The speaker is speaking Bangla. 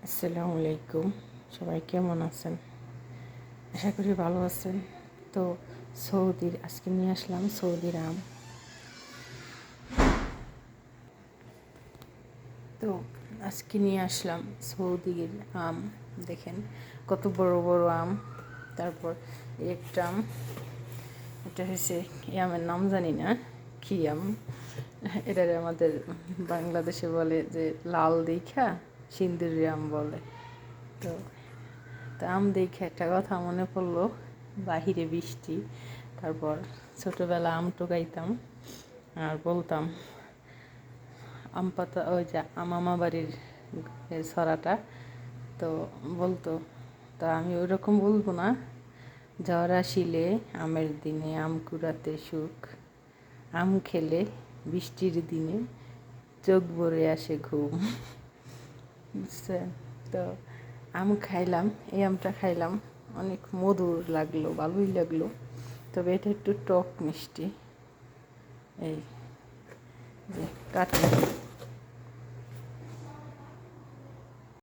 আসসালামু আলাইকুম। সবাই কেমন আছেন? আশা করি ভালো আছেন। তো আজকে নিয়ে আসলাম সৌদির আম। তো আজকে নিয়ে আসলাম সৌদির আম। দেখেন কত বড় বড় আম। তারপর একটা আম, এটা হচ্ছে এই আমের নাম জানি না কি আম। এটারে আমাদের বাংলাদেশে বলে যে লাল দেখা সিন্দুরি আম বলে। তো আম দেখে একটা কথা মনে পড়লো, বাহিরে বৃষ্টি। তারপর ছোটোবেলা আম টোকাইতাম আর বলতাম আম পাতা, ওই যে মামা বাড়ির ছড়াটা তো বলতো। তা আমি ওইরকম বলবো না। ঝড় আসিলে আমের দিনে আম কুড়াতে সুখ, আম খেলে বৃষ্টির দিনে চোখ ভরে আসে ঘুম। বুঝছেন? তো আম খাইলাম, এই আমটা খাইলাম, অনেক মধুর লাগলো, ভালোই লাগলো। তবে এটা একটু টক মিষ্টি। এই যে কাটি